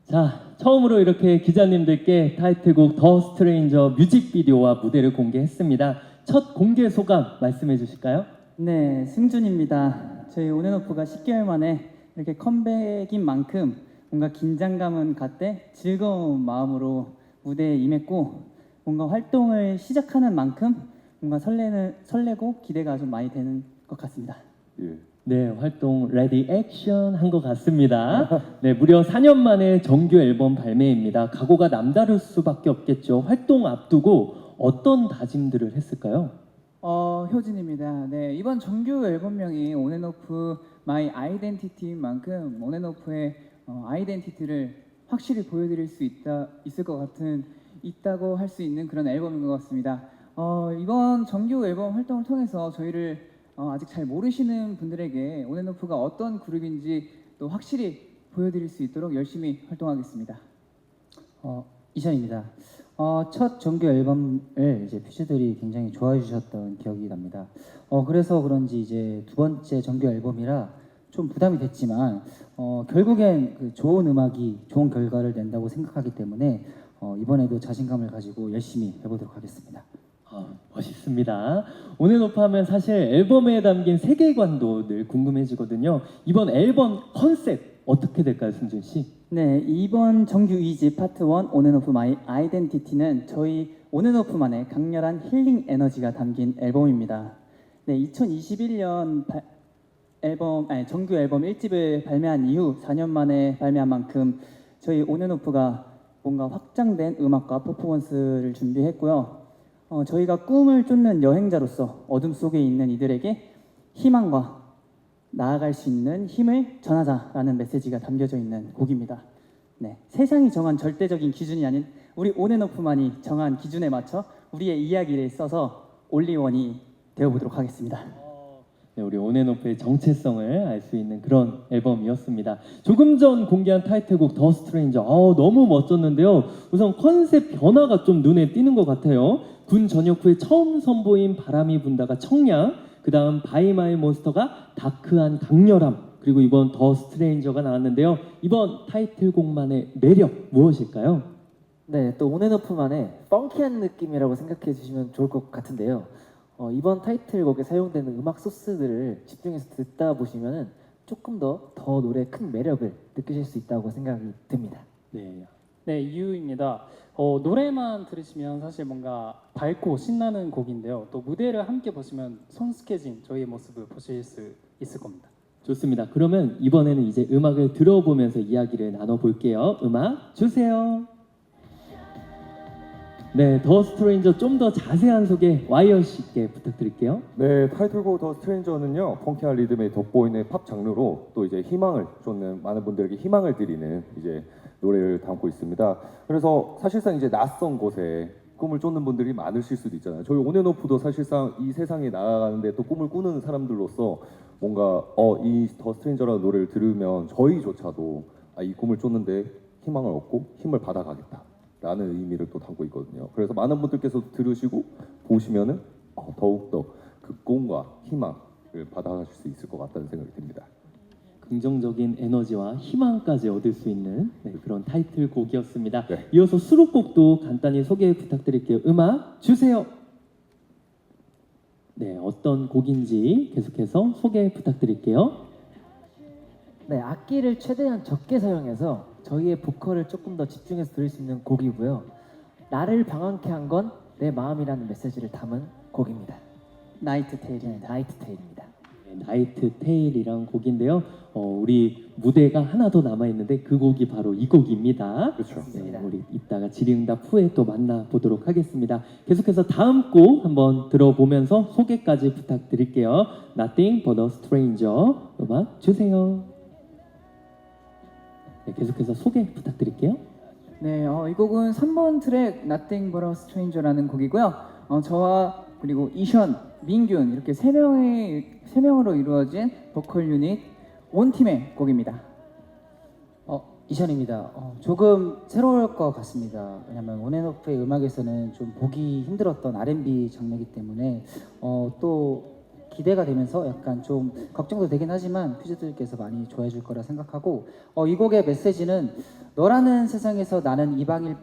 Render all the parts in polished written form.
자, 처음으로 이렇게 기자님들께 타이틀곡 더 스트레인저 뮤직비디오와 무대를 공개했습니다. 첫 공개 소감 말씀해 주실까요? 네, 승준입니다. 저희 온앤오프가 10개월 만에 이렇게 컴백인 만큼 뭔가 긴장감은 갔되 즐거운 마음으로 무대에 임했고 뭔가 활동을 시작하는 만큼 뭔가 설레고 기대가 좀 많이 되는 것 같습니다. 예. 네, 활동 레디 액션 한 것 같습니다. 네, 무려 4년 만에 정규 앨범 발매입니다. 각오가 남다를 수밖에 없겠죠. 활동 앞두고 어떤 다짐들을 했을까요? 효진입니다. 네, 이번 정규 앨범명이 온앤오프 마이 아이덴티티인 만큼 온앤오프의 아이덴티티를 확실히 보여드릴 수 있다고 할 수 있는 그런 앨범인 것 같습니다. 이번 정규 앨범 활동을 통해서 저희를 아직 잘 모르시는 분들에게 온앤오프가 어떤 그룹인지 또 확실히 보여드릴 수 있도록 열심히 활동하겠습니다. 이션입니다. 첫 정규 앨범을 이제 퓨즈들이 굉장히 좋아해 주셨던 기억이 납니다. 그래서 그런지 이제 두 번째 정규 앨범이라 좀 부담이 됐지만 결국엔 그 좋은 음악이 좋은 결과를 낸다고 생각하기 때문에 이번에도 자신감을 가지고 열심히 해보도록 하겠습니다. 멋있습니다. 온앤오프 하면 사실 앨범에 담긴 세계관도 늘 궁금해지거든요. 이번 앨범 컨셉 어떻게 될까요, 승준 씨? 네, 이번 정규 2집 파트 1 온앤오프 마이 아이덴티티는 저희 온앤오프만의 강렬한 힐링 에너지가 담긴 앨범입니다. 네, 2021년 정규 앨범 1집을 발매한 이후 4년 만에 발매한 만큼 저희 온앤오프가 뭔가 확장된 음악과 퍼포먼스를 준비했고요. 저희가 꿈을 쫓는 여행자로서 어둠 속에 있는 이들에게 희망과 나아갈 수 있는 힘을 전하자라는 메시지가 담겨져 있는 곡입니다. 네, 세상이 정한 절대적인 기준이 아닌 우리 온앤오프만이 정한 기준에 맞춰 우리의 이야기를 써서 올리원이 되어보도록 하겠습니다. 네, 우리 온앤오프의 정체성을 알 수 있는 그런 앨범이었습니다. 조금 전 공개한 타이틀곡 더 스트레인저 너무 멋졌는데요. 우선 컨셉 변화가 좀 눈에 띄는 것 같아요. 군 전역 후에 처음 선보인 바람이 분다가 청량, 그 다음 바이 마이 몬스터가 다크한 강렬함, 그리고 이번 더 스트레인저가 나왔는데요. 이번 타이틀곡만의 매력 무엇일까요? 네, 또 온앤오프만의 펑키한 느낌이라고 생각해 주시면 좋을 것 같은데요. 이번 타이틀곡에 사용되는 음악 소스들을 집중해서 듣다 보시면 조금 더 노래의 큰 매력을 느끼실 수 있다고 생각이 듭니다. 네, 이유입니다. 노래만 들으시면 사실 뭔가 밝고 신나는 곡인데요. 또 무대를 함께 보시면 성숙해진 저희의 모습을 보실 수 있을 겁니다. 좋습니다. 그러면 이번에는 이제 음악을 들어보면서 이야기를 나눠볼게요. 음악 주세요. 네, 더 스트레인저 좀 더 자세한 소개 와이어 씨께 부탁드릴게요. 네, 타이틀곡 더 스트레인저는요, 펑키한 리듬에 돋보이는 팝 장르로 또 이제 희망을 쫓는 많은 분들에게 희망을 드리는 이제 노래를 담고 있습니다. 그래서 사실상 이제 낯선 곳에 꿈을 쫓는 분들이 많으실 수도 있잖아요. 저희 온앤오프도 사실상 이 세상에 나아가는데 또 꿈을 꾸는 사람들로서 뭔가 이 더 스트레인저라는 노래를 들으면 저희조차도 이 꿈을 쫓는데 희망을 얻고 힘을 받아가겠다 라는 의미를 또 담고 있거든요. 그래서 많은 분들께서 들으시고 보시면은 더욱더 그 꿈과 희망을 받아가실 수 있을 것 같다는 생각이 듭니다. 긍정적인 에너지와 희망까지 얻을 수 있는 그런 타이틀곡이었습니다. 네. 이어서 수록곡도 간단히 소개 부탁드릴게요. 음악 주세요. 네, 어떤 곡인지 계속해서 소개 부탁드릴게요. 네, 악기를 최대한 적게 사용해서 저희의 보컬을 조금 더 집중해서 들을 수 있는 곡이고요. 나를 방황케 한 건 내 마음이라는 메시지를 담은 곡입니다. 나이트 테일입니다. 나이트 테일입니다. 네, 나이트 테일이라는 곡인데요. 우리 무대가 하나 더 남아있는데 그 곡이 바로 이 곡입니다. 그렇죠. 네, 우리 이따가 질의응답 후에 또 만나보도록 하겠습니다. 계속해서 다음 곡 한번 들어보면서 소개까지 부탁드릴게요. Nothing but a stranger 음악 주세요. 네, 계속해서 소개 부탁드릴게요. 네, 이 곡은 3번 트랙 Nothing But A Stranger라는 곡이고요. 저와 그리고 이션, 민균 이렇게 세 명으로 이루어진 보컬 유닛 온팀의 곡입니다. 이션입니다. 조금 새로울 것 같습니다. 왜냐하면 온앤오프의 음악에서는 좀 보기 힘들었던 R&B 장르이기 때문에 또 기대가 되면서 약간 좀 걱정도 되긴 하지만 퓨즈들께서 많이 좋아해 줄 거라 생각하고 이 곡의 메시지는 너라는 세상에서 나는 이방일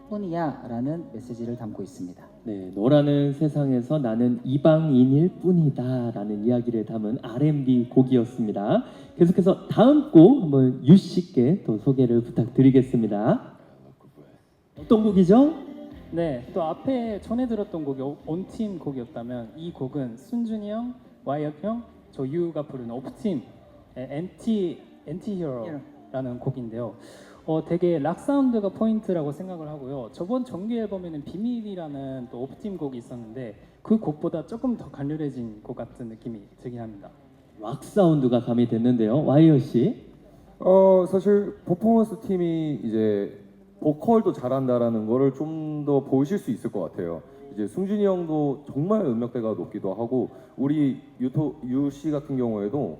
뿐이야라는 메시지를 담고 있습니다. 네, 너라는 세상에서 나는 이방인일 뿐이다라는 이야기를 담은 R&B 곡이었습니다. 계속해서 다음 곡 한번 유 씨께 또 소개를 부탁드리겠습니다. 어떤 곡이죠? 네, 또 앞에 전에 들었던 곡이 온팀 곡이었다면 이 곡은 순준이 형, 와이엇 형, 저 유가 부르는 오프팀의 엔티히어로라는 곡인데요. 되게 락 사운드가 포인트라고 생각을 하고요. 저번 정규 앨범에는 비밀이라는 또 오프팀 곡이 있었는데 그 곡보다 조금 더 강렬해진 곡 같은 느낌이 들긴 합니다. 락 사운드가 가미됐는데요. 와이어 씨. 사실 퍼포먼스 팀이 이제 보컬도 잘한다라는 거를 좀 더 보실 수 있을 것 같아요. 이제 승준이 형도 정말 음역대가 높기도 하고 우리 유 씨 같은 경우에도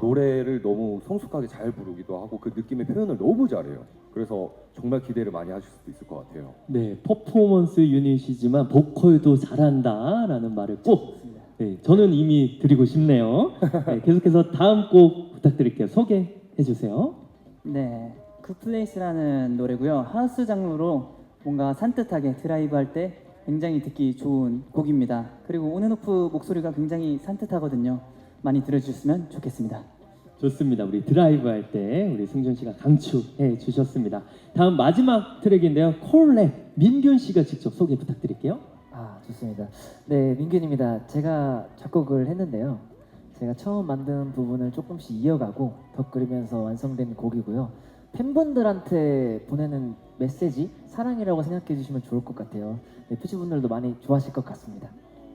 노래를 너무 성숙하게 잘 부르기도 하고 그 느낌의 표현을 너무 잘해요. 그래서 정말 기대를 많이 하실 수도 있을 것 같아요. 네, 퍼포먼스 유닛이지만 보컬도 잘한다라는 말을 꼭 저는 이미 드리고 싶네요. 네, 계속해서 다음 곡 부탁드릴게요. 소개해 주세요. 네, 굿플레이스라는 노래고요. 하우스 장르로 뭔가 산뜻하게 드라이브 할 때 굉장히 듣기 좋은 곡입니다. 그리고 온앤오프 목소리가 굉장히 산뜻하거든요. 많이 들어주셨으면 좋겠습니다. 좋습니다. 우리 드라이브 할 때 우리 승준 씨가 강추해 주셨습니다. 다음 마지막 트랙인데요. 콜랩 민균 씨가 직접 소개 부탁드릴게요. 좋습니다. 네, 민균입니다. 제가 작곡을 했는데요. 제가 처음 만든 부분을 조금씩 이어가고 덧그리면서 완성된 곡이고요. 팬분들한테 보내는 메시지, 사랑이라고 생각해 주시면 좋을 것 같아요. 네, 퓨즈분들도 많이 좋아하실 것 같습니다.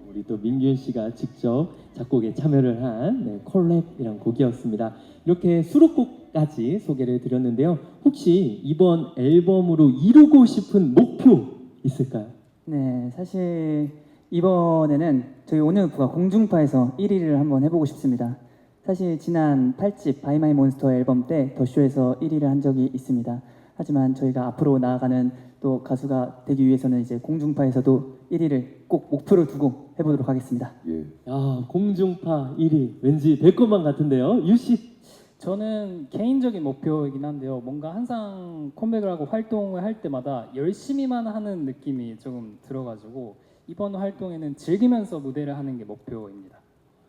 우리 또 민균 씨가 직접 작곡에 참여를 한 콜랩이란 곡이었습니다. 이렇게 수록곡까지 소개를 드렸는데요. 혹시 이번 앨범으로 이루고 싶은 목표 있을까요? 네, 사실 이번에는 저희 온앤오프가 공중파에서 1위를 한번 해보고 싶습니다. 사실 지난 8집 바이 마이 몬스터 앨범 때 더쇼에서 1위를 한 적이 있습니다. 하지만 저희가 앞으로 나아가는 또 가수가 되기 위해서는 이제 공중파에서도 1위를 꼭 목표로 두고 해보도록 하겠습니다. 예. 야, 공중파 1위 왠지 될 것만 같은데요. 유 씨. 저는 개인적인 목표이긴 한데요. 뭔가 항상 컴백을 하고 활동을 할 때마다 열심히만 하는 느낌이 조금 들어가지고 이번 활동에는 즐기면서 무대를 하는 게 목표입니다.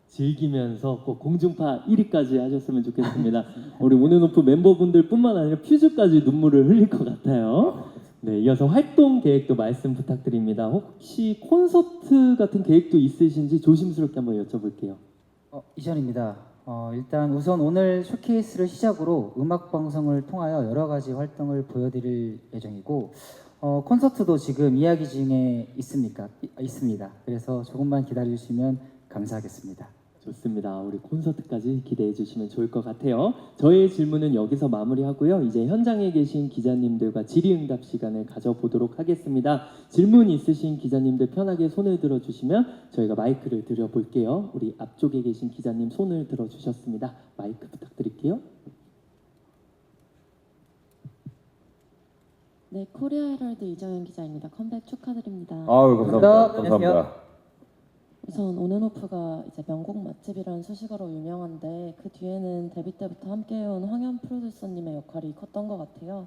즐기면서 꼭 공중파 1위까지 하셨으면 좋겠습니다. 우리 온앤오프 멤버분들뿐만 아니라 퓨즈까지 눈물을 흘릴 것 같아요. 네, 이어서 활동 계획도 말씀 부탁드립니다. 혹시 콘서트 같은 계획도 있으신지 조심스럽게 한번 여쭤볼게요. 이전입니다. 일단 우선 오늘 쇼케이스를 시작으로 음악 방송을 통하여 여러 가지 활동을 보여드릴 예정이고 콘서트도 지금 이야기 중에 있습니다. 그래서 조금만 기다려주시면 감사하겠습니다. 좋습니다. 우리 콘서트까지 기대해 주시면 좋을 것 같아요. 저의 질문은 여기서 마무리하고요. 이제 현장에 계신 기자님들과 질의응답 시간을 가져보도록 하겠습니다. 질문 있으신 기자님들 편하게 손을 들어주시면 저희가 마이크를 드려볼게요. 우리 앞쪽에 계신 기자님 손을 들어주셨습니다. 마이크 부탁드릴게요. 네, 코리아 헤럴드 이정현 기자입니다. 컴백 축하드립니다. 아유, 감사합니다. 안녕하세요. 감사합니다. 우선 온앤오프가 이제 명곡 맛집이라는 수식어로 유명한데 그 뒤에는 데뷔 때부터 함께해온 황현 프로듀서님의 역할이 컸던 것 같아요.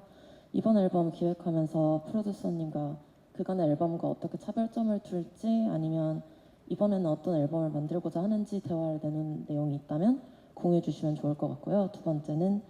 이번 앨범 기획하면서 프로듀서님과 그간의 앨범과 어떻게 차별점을 둘지 아니면 이번에는 어떤 앨범을 만들고자 하는지 대화를 나눈 내용이 있다면 공유해 주시면 좋을 것 같고요. 두 번째는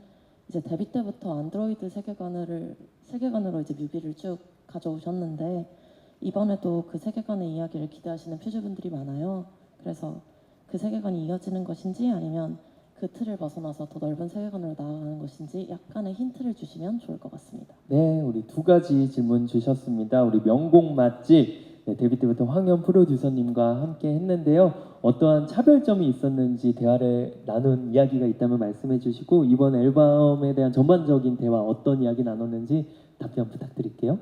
이제 데뷔 때부터 안드로이드 세계관으로 이제 뮤비를 쭉 가져오셨는데 이번에도 그 세계관의 이야기를 기대하시는 퓨즈분들이 많아요. 그래서 그 세계관이 이어지는 것인지 아니면 그 틀을 벗어나서 더 넓은 세계관으로 나아가는 것인지 약간의 힌트를 주시면 좋을 것 같습니다. 네, 우리 두 가지 질문 주셨습니다. 우리 명곡 맛집 데뷔 때부터 황현 프로듀서님과 함께 했는데요. 어떠한 차별점이 있었는지 대화를 나눈 이야기가 있다면 말씀해 주시고 이번 앨범에 대한 전반적인 대화 어떤 이야기 나눴는지 답변 부탁드릴게요.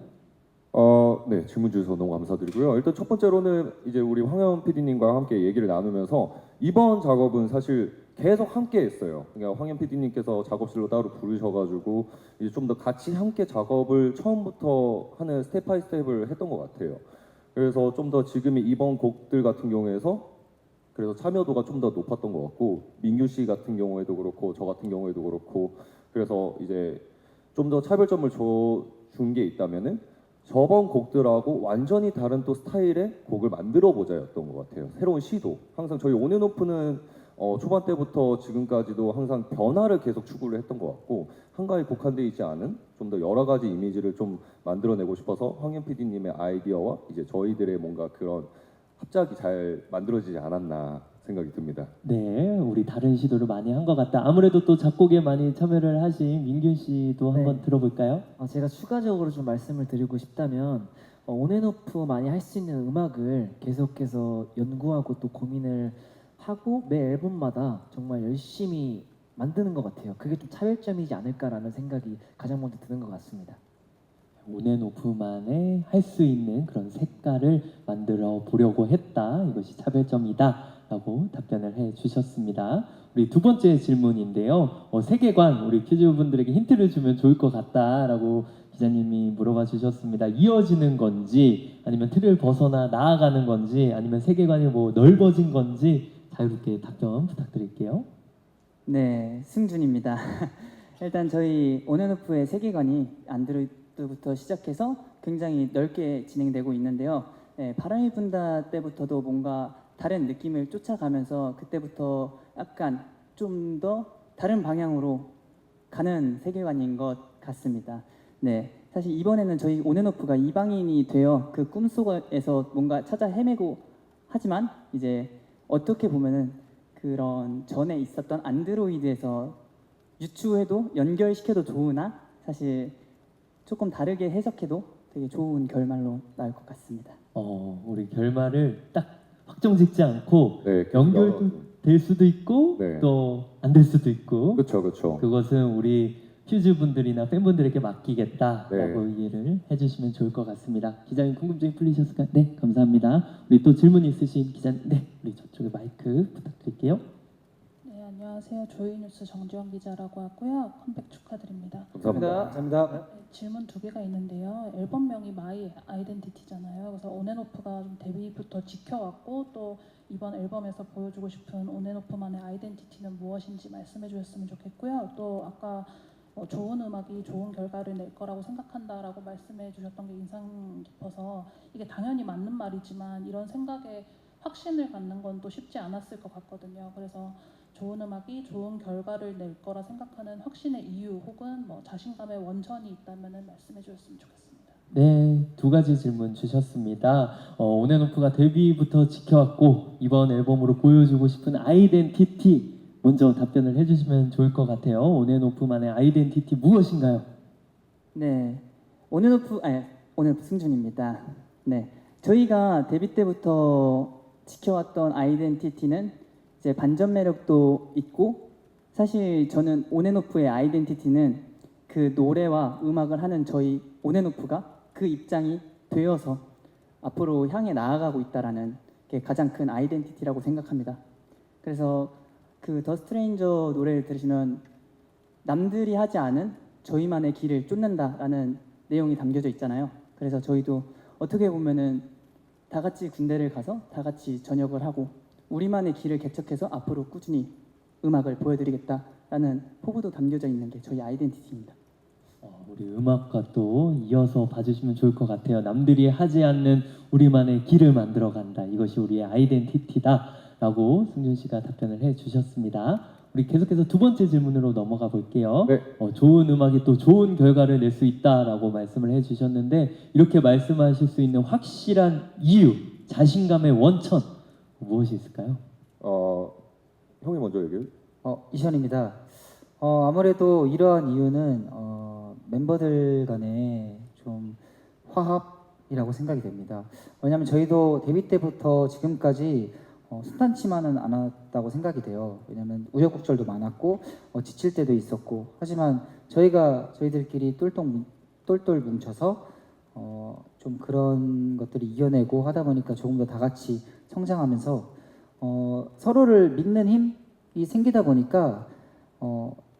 네, 질문 주셔서 너무 감사드리고요. 일단 첫 번째로는 이제 우리 황현 PD님과 함께 얘기를 나누면서 이번 작업은 사실 계속 함께 했어요. 그러니까 황현 PD님께서 작업실로 따로 부르셔가지고 이제 좀 더 같이 함께 작업을 처음부터 하는 스텝 바이 스텝을 했던 것 같아요. 그래서 좀 더 지금의 이번 곡들 같은 경우에서 그래서 참여도가 좀 더 높았던 것 같고 민규 씨 같은 경우에도 그렇고 저 같은 경우에도 그렇고 그래서 이제 좀 더 차별점을 준 게 있다면은 저번 곡들하고 완전히 다른 또 스타일의 곡을 만들어 보자였던 것 같아요. 새로운 시도. 항상 저희 온앤오프는 초반 때부터 지금까지도 항상 변화를 계속 추구를 했던 것 같고 한가에 국한되어 있지 않은 좀 더 여러 가지 이미지를 좀 만들어내고 싶어서 황현 PD님의 아이디어와 이제 저희들의 뭔가 그런 합작이 잘 만들어지지 않았나 생각이 듭니다. 네, 우리 다른 시도를 많이 한 것 같다. 아무래도 또 작곡에 많이 참여를 하신 민균 씨도 네. 한번 들어볼까요? 제가 추가적으로 좀 말씀을 드리고 싶다면 온앤오프만이 할 수 있는 음악을 계속해서 연구하고 또 고민을 하고 매 앨범마다 정말 열심히 만드는 것 같아요. 그게 좀 차별점이지 않을까라는 생각이 가장 먼저 드는 것 같습니다. 온앤오프만의 할 수 있는 그런 색깔을 만들어 보려고 했다. 이것이 차별점이다라고 답변을 해주셨습니다. 우리 두 번째 질문인데요. 세계관 우리 퀴즈분들에게 힌트를 주면 좋을 것 같다라고 기자님이 물어봐 주셨습니다. 이어지는 건지 아니면 틀을 벗어나 나아가는 건지 아니면 세계관이 뭐 넓어진 건지 자유롭게 답변 부탁드릴게요. 네, 승준입니다. 일단 저희 온앤오프의 세계관이 안드로이드부터 시작해서 굉장히 넓게 진행되고 있는데요. 네, 바람이 분다 때부터도 뭔가 다른 느낌을 쫓아가면서 그때부터 약간 좀 더 다른 방향으로 가는 세계관인 것 같습니다. 네, 사실 이번에는 저희 온앤오프가 이방인이 되어 그 꿈속에서 뭔가 찾아 헤매고 하지만 이제 어떻게 보면은 그런 전에 있었던 안드로이드에서 유추해도 연결시켜도 좋으나 사실 조금 다르게 해석해도 되게 좋은 결말로 나올 것 같습니다. 우리 결말을 딱 확정 짓지 않고 네, 연결도 될 수도 있고 네. 또 안 될 수도 있고 그렇죠, 그렇죠. 그것은 우리 퓨즈분들이나 팬분들에게 맡기겠다라고 네. 이해를 해주시면 좋을 것 같습니다. 기자님 궁금증이 풀리셨을까요? 네, 감사합니다. 우리 또 질문 있으신 기자님, 네, 우리 저쪽에 마이크 부탁드릴게요. 네, 안녕하세요. 조이뉴스 정지원 기자라고 하고요. 컴백 축하드립니다. 감사합니다. 감사합니다. 네, 질문 두 개가 있는데요. 앨범명이 마이 아이덴티티잖아요. 그래서 온앤오프가 좀 데뷔부터 지켜왔고 또 이번 앨범에서 보여주고 싶은 온앤오프만의 아이덴티티는 무엇인지 말씀해 주셨으면 좋겠고요. 또 아까 좋은 음악이 좋은 결과를 낼 거라고 생각한다라고 말씀해 주셨던 게 인상 깊어서 이게 당연히 맞는 말이지만 이런 생각에 확신을 갖는 건 또 쉽지 않았을 것 같거든요. 그래서 좋은 음악이 좋은 결과를 낼 거라 생각하는 확신의 이유 혹은 뭐 자신감의 원천이 있다면 말씀해 주셨으면 좋겠습니다. 네, 두 가지 질문 주셨습니다. 온앤오프가 데뷔부터 지켜왔고 이번 앨범으로 보여주고 싶은 아이덴티티 먼저 답변을 해주시면 좋을 것 같아요. 온앤오프만의 아이덴티티 무엇인가요? 네, 온앤오프 승준입니다. 네, 저희가 데뷔 때부터 지켜왔던 아이덴티티는 이제 반전 매력도 있고 사실 저는 온앤오프의 아이덴티티는 그 노래와 음악을 하는 저희 온앤오프가 그 입장이 되어서 앞으로 향해 나아가고 있다라는 게 가장 큰 아이덴티티라고 생각합니다. 그래서 그 더 스트레인저 노래를 들으시면 남들이 하지 않은 저희만의 길을 쫓는다라는 내용이 담겨져 있잖아요. 그래서 저희도 어떻게 보면은 다 같이 군대를 가서 다 같이 전역을 하고 우리만의 길을 개척해서 앞으로 꾸준히 음악을 보여드리겠다라는 포부도 담겨져 있는 게 저희 아이덴티티입니다. 우리 음악과 또 이어서 봐주시면 좋을 것 같아요. 남들이 하지 않는 우리만의 길을 만들어 간다. 이것이 우리의 아이덴티티다라고 승준 씨가 답변을 해주셨습니다. 우리 계속해서 두 번째 질문으로 넘어가 볼게요. 네. 좋은 음악이 또 좋은 결과를 낼 수 있다라고 말씀을 해주셨는데 이렇게 말씀하실 수 있는 확실한 이유, 자신감의 원천 무엇이 있을까요? 형이 먼저 얘기해. 이시현입니다. 아무래도 이러한 이유는 멤버들 간의 좀 화합이라고 생각이 됩니다. 왜냐하면 저희도 데뷔 때부터 지금까지 순탄치만은 않았다고 생각이 돼요. 왜냐하면 우여곡절도 많았고 지칠 때도 있었고 하지만 저희들끼리 똘똘 뭉쳐서 좀 그런 것들을 이겨내고 하다 보니까 조금 더 다 같이 성장하면서 서로를 믿는 힘이 생기다 보니까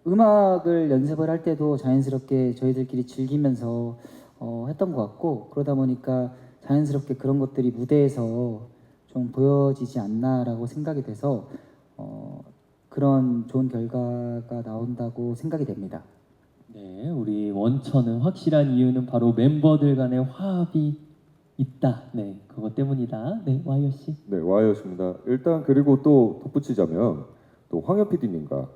음악을 연습을 할 때도 자연스럽게 저희들끼리 즐기면서 했던 것 같고 그러다 보니까 자연스럽게 그런 것들이 무대에서 좀 보여지지 않나라고 생각이 돼서 그런 좋은 결과가 나온다고 생각이 됩니다. 네, 우리 원천은 확실한 이유는 바로 멤버들 간의 화합이 있다. 네, 그것 때문이다. 네, 와이어 씨. 네, 와이어십니다. 일단 그리고 또 덧붙이자면 또 황현 PD님과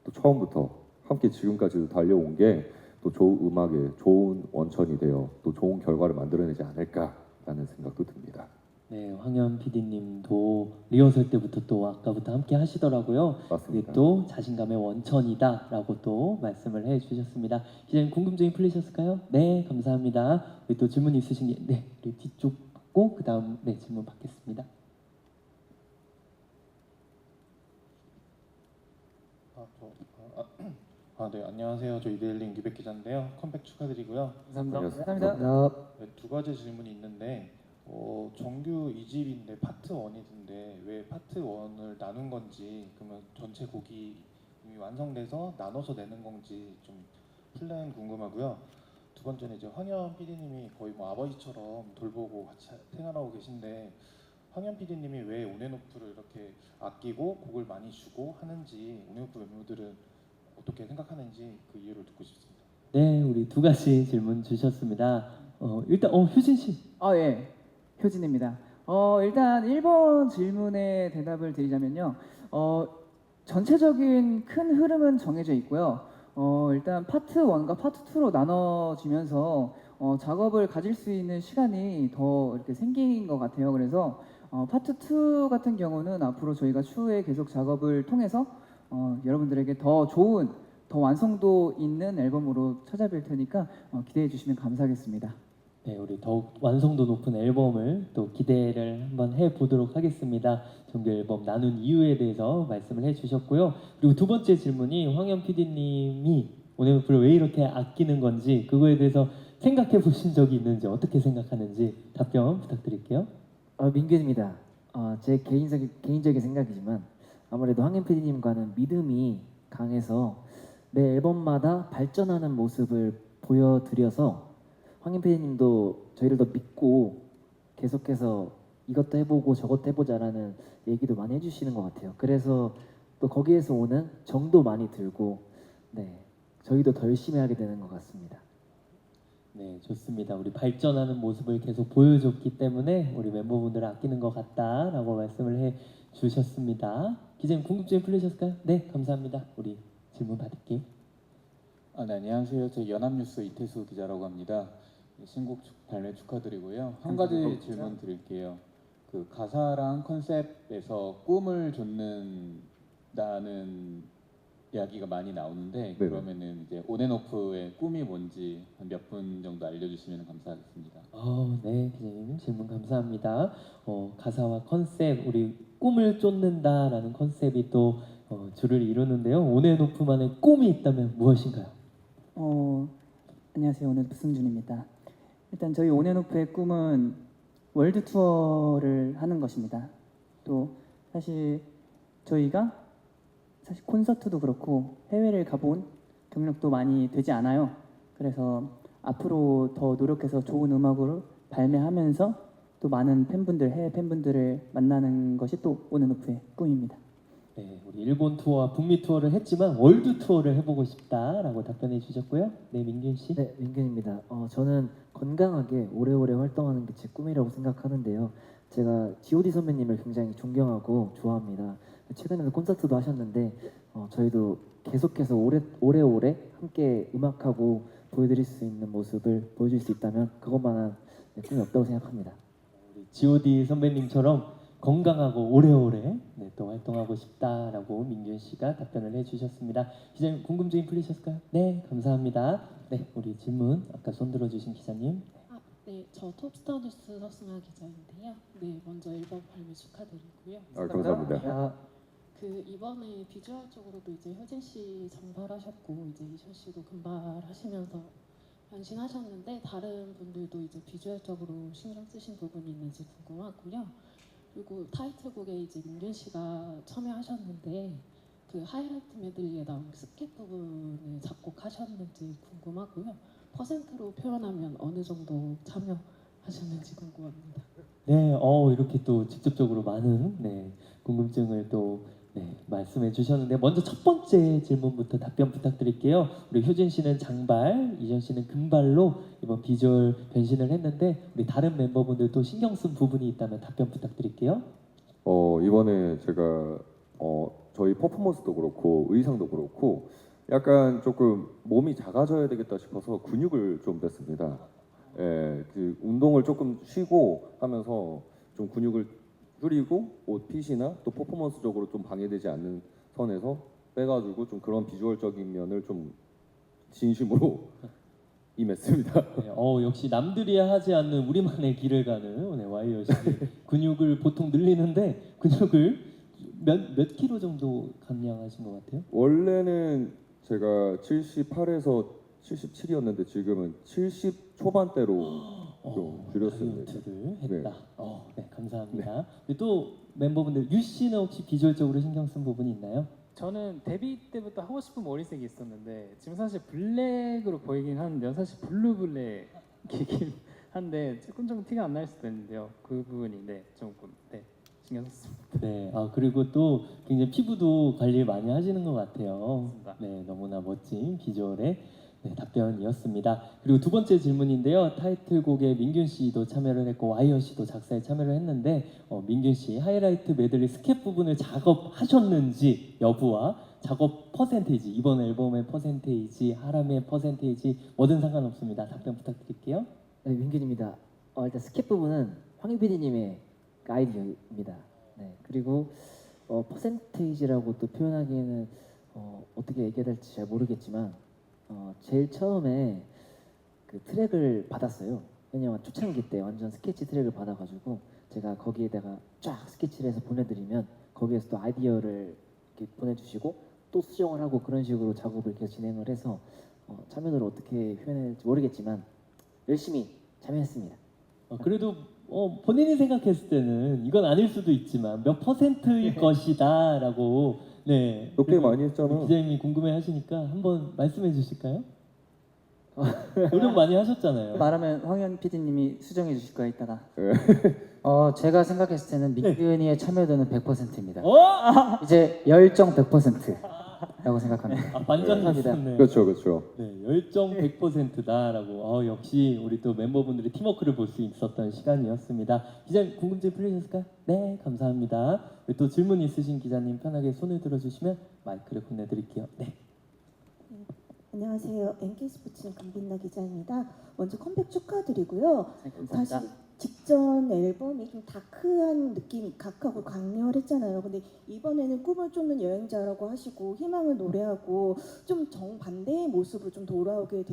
또 처음부터 함께 지금까지도 달려온 게 또 좋은 음악의 좋은 원천이 되어 또 좋은 결과를 만들어내지 않을까라는 생각도 듭니다. 네, 황현 PD님도 리허설 때부터 또 아까부터 함께 하시더라고요. 그게 맞습니다. 또 자신감의 원천이다라고 또 말씀을 해주셨습니다. 기자님 궁금증이 풀리셨을까요? 네, 감사합니다. 우리 또 질문 있으신 게 네, 우리 뒤쪽 받고 그 다음 네 질문 받겠습니다. 네, 안녕하세요. 저 이데일링 뉴백 기자인데요. 컴백 축하드리고요. 감사합니다. 네, 두 가지 질문이 있는데 정규 2집인데 파트 1이던데 왜 파트 1을 나눈 건지, 그러면 전체 곡이 이미 완성돼서 나눠서 내는 건지 좀 플랜 궁금하고요. 두 번째는 이제 황현 PD님이 거의 뭐 아버지처럼 돌보고 같이 생활하고 계신데 황현 PD님이 왜 온앤오프를 이렇게 아끼고 곡을 많이 주고 하는지, 온앤오프 멤버들은 어떻게 생각하는지 그 이유를 듣고 싶습니다. 네, 우리 두 가지 질문 주셨습니다. 일단 효진 씨. 예. 효진입니다. 일단 1번 질문에 대답을 드리자면요. 전체적인 큰 흐름은 정해져 있고요. 일단 파트 1과 파트 2로 나눠지면서 작업을 가질 수 있는 시간이 더 이렇게 생긴 것 같아요. 그래서 파트 2 같은 경우는 앞으로 저희가 추후에 계속 작업을 통해서 여러분들에게 더 좋은, 더 완성도 있는 앨범으로 찾아뵐 테니까 기대해 주시면 감사하겠습니다. 네, 우리 더욱 완성도 높은 앨범을 또 기대를 한번 해보도록 하겠습니다. 정규 앨범 나눈 이유에 대해서 말씀을 해주셨고요. 그리고 두 번째 질문이 황현 PD님이 온앤오프를 왜 이렇게 아끼는 건지, 그거에 대해서 생각해 보신 적이 있는지, 어떻게 생각하는지 답변 부탁드릴게요. 민균입니다. 제 개인적인 생각이지만 아무래도 황현 PD님과는 믿음이 강해서 매 앨범마다 발전하는 모습을 보여드려서 황현 PD님도 저희를 더 믿고 계속해서 이것도 해보고 저것도 해보자라는 얘기도 많이 해주시는 것 같아요. 그래서 또 거기에서 오는 정도 많이 들고, 네, 저희도 더 열심히 하게 되는 것 같습니다. 네, 좋습니다. 우리 발전하는 모습을 계속 보여줬기 때문에 우리 멤버분들을 아끼는 것 같다라고 말씀을 해 주셨습니다. 기자님 궁금증이 풀리셨을까요? 네, 감사합니다. 우리 질문 받을게요. 네, 안녕하세요. 저 연합뉴스 이태수 기자라고 합니다. 신곡 발매 축하드리고요. 한 가지 질문 드릴게요. 그 가사랑 컨셉에서 꿈을 좇는다는 이야기가 많이 나오는데, 네네. 그러면은 이제 온앤오프의 꿈이 뭔지 몇 분 정도 알려주시면 감사하겠습니다. 네, 기자님 질문 감사합니다. 가사와 컨셉, 우리 꿈을 쫓는다라는 컨셉이 또 줄을 이루는데요. 온앤오프만의 꿈이 있다면 무엇인가요? 안녕하세요. 오늘 승준입니다. 일단 저희 온앤오프의 꿈은 월드 투어를 하는 것입니다. 또 사실 저희가 콘서트도 그렇고 해외를 가본 경력도 많이 되지 않아요. 그래서 앞으로 더 노력해서 좋은 음악으로 발매하면서 또 많은 팬분들, 해외 팬분들을 만나는 것이 또 온앤오프의 꿈입니다. 네, 우리 일본 투어와 북미 투어를 했지만 월드 투어를 해보고 싶다라고 답변해 주셨고요. 네, 민균 씨. 네, 민균입니다. 저는 건강하게 오래오래 활동하는 게 제 꿈이라고 생각하는데요. 제가 G.O.D 선배님을 굉장히 존경하고 좋아합니다. 최근에도 콘서트도 하셨는데 저희도 계속해서 오래오래 함께 음악하고 보여드릴 수 있는 모습을 보여줄 수 있다면 그것만한 꿈이 없다고 생각합니다. 우리 G.O.D 선배님처럼 건강하고 오래오래 또 활동하고 싶다라고 민균 씨가 답변을 해주셨습니다. 기자님 궁금증이 풀리셨을까요? 네, 감사합니다. 네, 우리 질문 아까 손 들어주신 기자님. 네, 저 톱스타 뉴스 서승아 기자인데요. 네, 먼저 앨범 발매 축하드리고요. 감사합니다. 그 이번에 비주얼적으로도 이제 효진 씨 정발하셨고 이제 이셔 씨도 금발하시면서 변신하셨는데 다른 분들도 이제 비주얼적으로 신경 쓰신 부분이 있는지 궁금하고요. 그리고 타이틀곡에 이제 민균 씨가 참여하셨는데 그 하이라이트 메들리에 나온 스킵 부분을 작곡하셨는지 궁금하고요. 퍼센트로 표현하면 어느 정도 참여하셨는지 궁금합니다. 네, 이렇게 또 직접적으로 많은 궁금증을 또 네, 말씀해 주셨는데 먼저 첫 번째 질문부터 답변 부탁드릴게요. 우리 효진 씨는 장발, 이전 씨는 금발로 이번 비주얼 변신을 했는데 우리 다른 멤버분들도 신경 쓴 부분이 있다면 답변 부탁드릴게요. 이번에 제가 저희 퍼포먼스도 그렇고 의상도 그렇고 약간 조금 몸이 작아져야 되겠다 싶어서 근육을 좀 뺐습니다. 예, 그 운동을 조금 쉬고 하면서 좀 근육을 줄이고 옷 핏이나 또 퍼포먼스적으로 좀 방해되지 않는 선에서 빼가지고 좀 그런 비주얼적인 면을 좀 진심으로 임했습니다. 네, 역시 남들이 하지 않는 우리만의 길을 가는 와이어 씨. 근육을 보통 늘리는데 근육을 몇 킬로 정도 감량하신 것 같아요? 원래는 제가 78에서 77이었는데 지금은 70 초반대로 좀 줄였습니다. 다이어트를 했다. 네, 감사합니다. 그리고 또 멤버분들 유 씨는 혹시 비주얼적으로 신경 쓴 부분이 있나요? 저는 데뷔 때부터 하고 싶은 머리색이 있었는데 지금 사실 블랙으로 보이긴 하는데요. 사실 블루 블랙이긴 한데 조금 티가 안 날 수도 있는데요. 그 부분이 조금 신경 썼습니다. 네, 그리고 또 굉장히 피부도 관리를 많이 하시는 것 같아요. 맞습니다. 네, 너무나 멋진 비주얼의 답변이었습니다. 그리고 두 번째 질문인데요. 타이틀곡에 민균 씨도 참여를 했고 와이어 씨도 작사에 참여를 했는데 민균 씨 하이라이트 메들리 스캡 부분을 작업하셨는지 여부와 작업 퍼센테이지, 이번 앨범의 퍼센테이지, 하람의 퍼센테이지 뭐든 상관없습니다. 답변 부탁드릴게요. 네, 민균입니다. 일단 스캡 부분은 황희 PD님의 아이디어입니다. 네, 그리고 퍼센테이지라고 또 표현하기에는 어떻게 얘기해야 될지 잘 모르겠지만 제일 처음에 그 트랙을 받았어요. 왜냐면 초창기 때 완전 스케치 트랙을 받아가지고 제가 거기에다가 쫙 스케치를 해서 보내드리면 거기에서 또 아이디어를 이렇게 보내주시고 또 수정을 하고 그런 식으로 작업을 계속 진행을 해서 참여도를 어떻게 표현할지 모르겠지만 열심히 참여했습니다. 그래도 본인이 생각했을 때는 이건 아닐 수도 있지만 몇 퍼센트일 것이다라고 네. 꽤 많이 했잖아. 기자님이 궁금해하시니까 한번 말씀해 주실까요? 노력 많이 하셨잖아요. 말하면 황현 PD님이 수정해 주실 거야 이따가. 제가 생각했을 때는 민균이의 참여도는 100%입니다. 이제 열정 100%라고 생각합니다. 반전하셨네요. 그렇죠. 네, 열정 100%다라고. 역시 우리 또 멤버분들의 팀워크를 볼 수 있었던 시간이었습니다. 기자님 궁금증 풀리셨을까요? 네, 감사합니다. 또 질문 있으신 기자님 편하게 손을 들어주시면 마이크를 건네드릴게요. 네. 안녕하세요. NK스포츠 강빈나 기자입니다. 먼저 컴백 축하드리고요. 사실 직전 앨범이 좀 다크한 느낌이 각하고 강렬했잖아요. 근데 이번에는 꿈을 쫓는 여행자라고 하시고 희망을 노래하고 좀 정반대의 모습으로 좀 돌아오게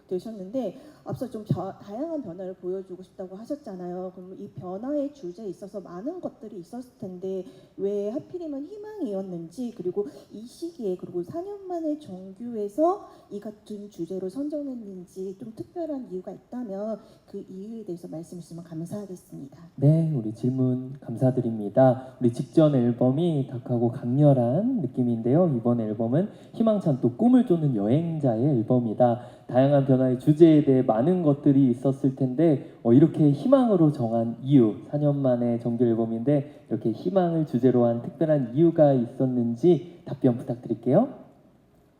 되셨는데 앞서 좀 다양한 변화를 보여주고 싶다고 하셨잖아요. 그럼 이 변화의 주제에 있어서 많은 것들이 있었을 텐데 왜 하필이면 희망이었는지, 그리고 이 시기에 그리고 4년 만에 정규에서 이 같은 주제로 선정했는지 좀 특별한 이유가 있다면 그 이유에 대해서 말씀 주시면 감사하겠습니다. 네, 우리 질문 감사드립니다. 우리 직전 앨범이 다크하고 강렬한 느낌인데요. 이번 앨범은 희망찬 또 꿈을 쫓는 여행자의 앨범이다. 다양한 변화의 주제에 대해 많은 것들이 있었을 텐데 이렇게 희망으로 정한 이유, 4년 만에 정규 앨범인데 이렇게 희망을 주제로 한 특별한 이유가 있었는지 답변 부탁드릴게요.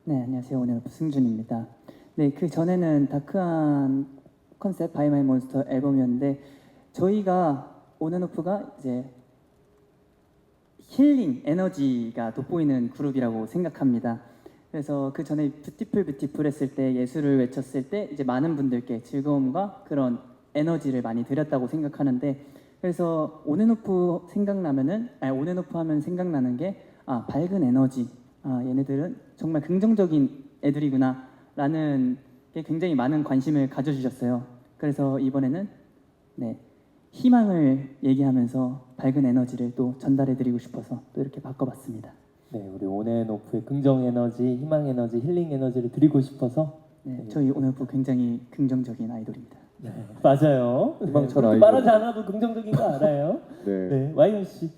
네, 안녕하세요. 온앤오프 승준입니다. 네, 그 전에는 다크한 컨셉 바이 마이 몬스터 앨범이었는데 저희가 온앤오프가 이제 힐링 에너지가 돋보이는 그룹이라고 생각합니다. 그래서 그 전에 뷰티풀 했을 때, 예술을 외쳤을 때 이제 많은 분들께 즐거움과 그런 에너지를 많이 드렸다고 생각하는데, 그래서 온앤오프 하면 생각나는 게 밝은 에너지, 얘네들은 정말 긍정적인 애들이구나 라는 게 굉장히 많은 관심을 가져주셨어요. 그래서 이번에는 희망을 얘기하면서 밝은 에너지를 또 전달해드리고 싶어서 또 이렇게 바꿔봤습니다. 네, 우리 온앤오프의 긍정 에너지, 희망 에너지, 힐링 에너지를 드리고 싶어서 저희 온앤오프 굉장히 긍정적인 아이돌입니다. 네, 맞아요. 희망찬 그렇게 아이돌. 말하지 않아도 긍정적인 거 알아요. 네. 와이언 씨.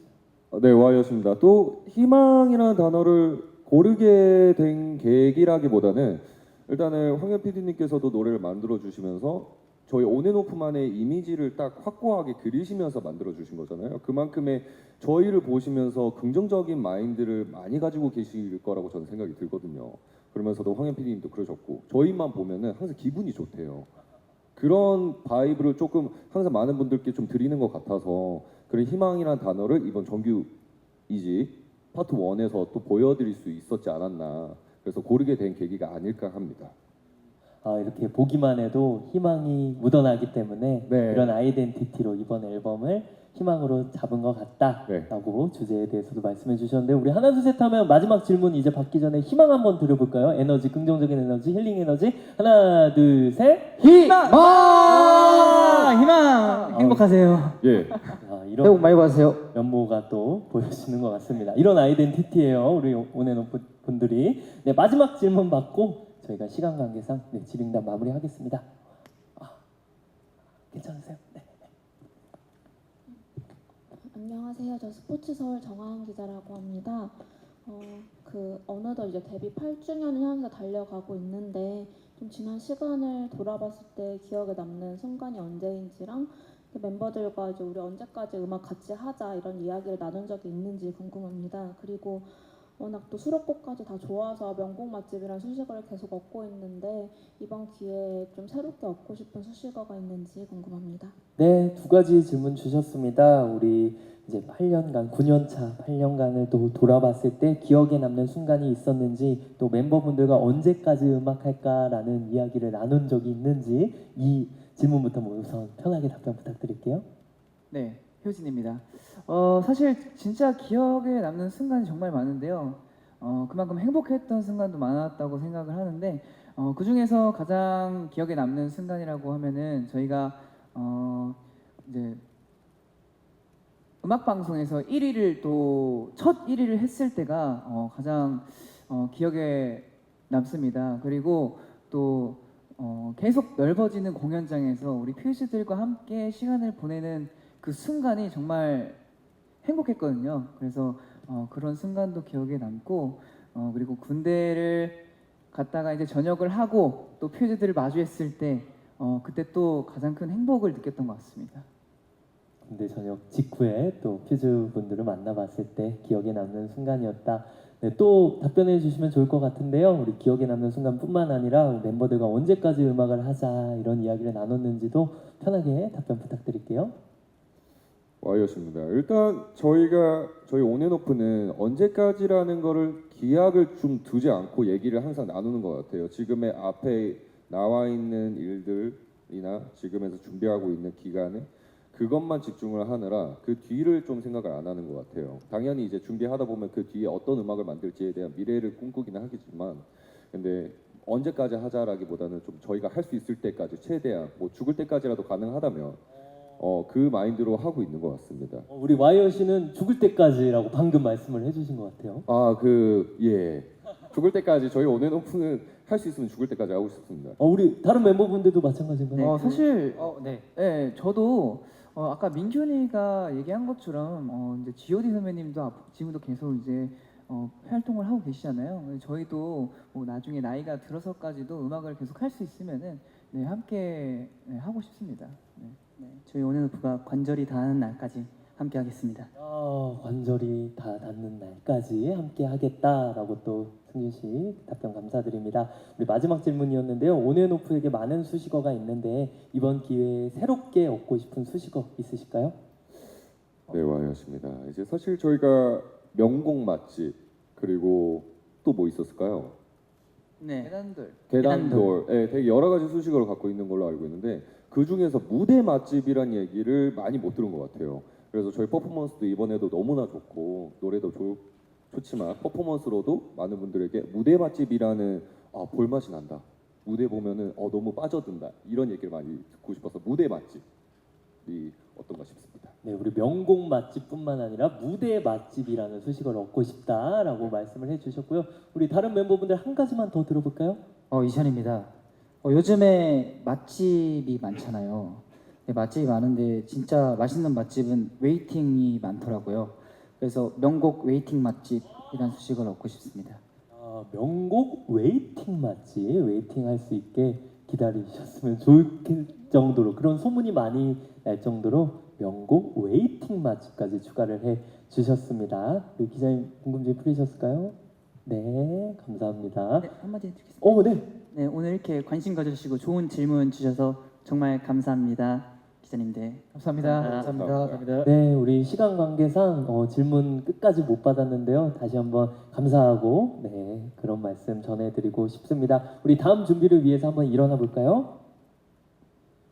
네, 와이였습니다. 또 희망이라는 단어를 고르게 된 계기라기보다는 일단은 황현 PD님께서도 노래를 만들어 주시면서 저희 온앤오프만의 이미지를 딱 확고하게 그리시면서 만들어 주신 거잖아요. 그만큼의 저희를 보시면서 긍정적인 마인드를 많이 가지고 계실 거라고 저는 생각이 들거든요. 그러면서도 황현 PD님도 그러셨고 저희만 보면은 항상 기분이 좋대요. 그런 바이브를 조금 항상 많은 분들께 좀 드리는 것 같아서 그런 희망이라는 단어를 이번 정규 2집 파트 1에서 또 보여드릴 수 있었지 않았나. 그래서 고르게 된 계기가 아닐까 합니다. 이렇게 보기만 해도 희망이 묻어나기 때문에 네. 이런 아이덴티티로 이번 앨범을 희망으로 잡은 것 같다라고 주제에 대해서도 말씀해 주셨는데 우리 하나 둘 셋 하면 마지막 질문 이제 받기 전에 희망 한번 드려볼까요? 에너지, 긍정적인 에너지, 힐링 에너지. 하나 둘 셋. 희망! 희망! 행복하세요. 예. 이런 새해 복 많이 받으세요. 면모가 또 보여지는 것 같습니다. 이런 아이덴티티예요, 우리 온앤오프 분들이. 네, 마지막 질문 받고 저희가 시간 관계상 질의응답 마무리하겠습니다. 괜찮으세요? 네. 안녕하세요. 저 스포츠 서울 정하은 기자라고 합니다. 어느덧 이제 데뷔 8주년을 향해서 달려가고 있는데 좀 지난 시간을 돌아봤을 때 기억에 남는 순간이 언제인지랑 멤버들과 이제 우리 언제까지 음악 같이 하자 이런 이야기를 나눈 적이 있는지 궁금합니다. 그리고 워낙 또 수록곡까지 다 좋아서 명곡 맛집이란 수식어를 계속 얻고 있는데 이번 기회에 좀 새롭게 얻고 싶은 수식어가 있는지 궁금합니다. 네, 두 가지 질문 주셨습니다. 우리 이제 8년간, 9년차 8년간을 또 돌아봤을 때 기억에 남는 순간이 있었는지 또 멤버분들과 언제까지 음악할까라는 이야기를 나눈 적이 있는지 이 질문부터 우선 편하게 답변 부탁드릴게요. 네, 효진입니다. 사실 진짜 기억에 남는 순간이 정말 많은데요. 그만큼 행복했던 순간도 많았다고 생각을 하는데 그 중에서 가장 기억에 남는 순간이라고 하면은 저희가 이제 음악 방송에서 1위를 또 첫 1위를 했을 때가 가장 기억에 남습니다. 그리고 또 계속 넓어지는 공연장에서 우리 퓨즈들과 함께 시간을 보내는 그 순간이 정말 행복했거든요. 그래서 그런 순간도 기억에 남고 그리고 군대를 갔다가 이제 전역을 하고 또 퓨즈들을 마주했을 때 그때 또 가장 큰 행복을 느꼈던 것 같습니다. 군대 전역 직후에 또 퓨즈 분들을 만나봤을 때 기억에 남는 순간이었다. 네, 또 답변해 주시면 좋을 것 같은데요. 우리 기억에 남는 순간뿐만 아니라 멤버들과 언제까지 음악을 하자 이런 이야기를 나눴는지도 편하게 답변 부탁드릴게요. 와이엇입니다. 일단 저희 온앤오프는 언제까지라는 거를 기약을 좀 두지 않고 얘기를 항상 나누는 것 같아요. 지금의 앞에 나와 있는 일들이나 지금에서 준비하고 있는 기간에 그것만 집중을 하느라 그 뒤를 좀 생각을 안 하는 것 같아요. 당연히 이제 준비하다 보면 그 뒤에 어떤 음악을 만들지에 대한 미래를 꿈꾸기는 하겠지만 근데 언제까지 하자라기보다는 좀 저희가 할 수 있을 때까지 최대한 뭐 죽을 때까지라도 가능하다면 그 마인드로 하고 있는 것 같습니다. 우리 와이어 씨는 죽을 때까지라고 방금 말씀을 해주신 것 같아요. 죽을 때까지 저희 온앤오프는 할 수 있으면 죽을 때까지 하고 싶습니다. 우리 다른 멤버분들도 마찬가지인가요? 사실 네. 저도 아까 민준이가 얘기한 것처럼 이제 G.O.D 선배님도 지금도 계속 이제 활동을 하고 계시잖아요. 저희도 뭐 나중에 나이가 들어서까지도 음악을 계속 할 수 있으면은 함께 하고 싶습니다. 저희 온앤오프가 관절이 닿는 날까지 함께 하겠습니다. 관절이 다 닿는 날까지 함께 하겠다라고 또 승준 씨 답변 감사드립니다. 우리 마지막 질문이었는데요. 온앤오프에게 많은 수식어가 있는데 이번 기회에 새롭게 얻고 싶은 수식어 있으실까요? 네, 와이엇입니다. 이제 사실 저희가 명곡 맛집 그리고 또 뭐 있었을까요? 네. 계단돌. 네, 되게 여러 가지 수식어를 갖고 있는 걸로 알고 있는데 그 중에서 무대 맛집이란 얘기를 많이 못 들은 것 같아요. 그래서 저희 퍼포먼스도 이번에도 너무나 좋고 노래도 좋지만 퍼포먼스로도 많은 분들에게 무대 맛집이라는 볼맛이 난다. 무대 보면은 너무 빠져든다. 이런 얘기를 많이 듣고 싶어서 무대 맛집이 어떤가 싶습니다. 네, 우리 명곡 맛집뿐만 아니라 무대 맛집이라는 수식어를 얻고 싶다라고 말씀을 해주셨고요. 우리 다른 멤버분들 한 가지만 더 들어볼까요? 이찬입니다. 요즘에 맛집이 많잖아요. 맛집이 많은데 진짜 맛있는 맛집은 웨이팅이 많더라고요. 그래서 명곡 웨이팅 맛집이라는 수식어를 얻고 싶습니다. 명곡 웨이팅 맛집, 웨이팅 할 수 있게 기다리셨으면 좋을 정도로 그런 소문이 많이 날 정도로 명곡 웨이팅 맛집까지 추가를 해 주셨습니다. 우리 기자님 궁금증이 풀리셨을까요? 네, 감사합니다. 네, 한마디 해주겠습니다. 네. 네, 오늘 이렇게 관심 가져주시고 좋은 질문 주셔서 정말 감사합니다. 기자님들. 감사합니다. 네, 우리 시간 관계상 질문 끝까지 못 받았는데요. 다시 한번 감사하고 네, 그런 말씀 전해드리고 싶습니다. 우리 다음 준비를 위해서 한번 일어나 볼까요?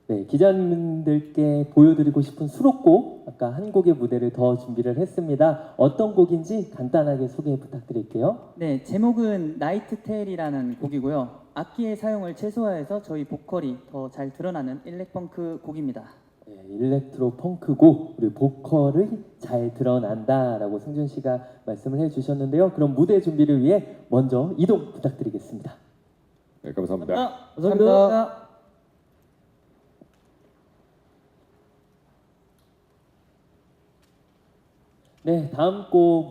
네, 기자님들께 보여드리고 싶은 수록곡 아까 한 곡의 무대를 더 준비를 했습니다. 어떤 곡인지 간단하게 소개 부탁드릴게요. 네, 제목은 나이트 텔이라는 곡이고요. 악기의 사용을 최소화해서 저희 보컬이 더 잘 드러나는 일렉펑크 곡입니다. 네, 일렉트로 펑크곡 우리 보컬이 잘 드러난다라고 승준 씨가 말씀을 해주셨는데요. 그럼 무대 준비를 위해 먼저 이동 부탁드리겠습니다. 네, 감사합니다. 감사합니다. 네, 다음 곡 무대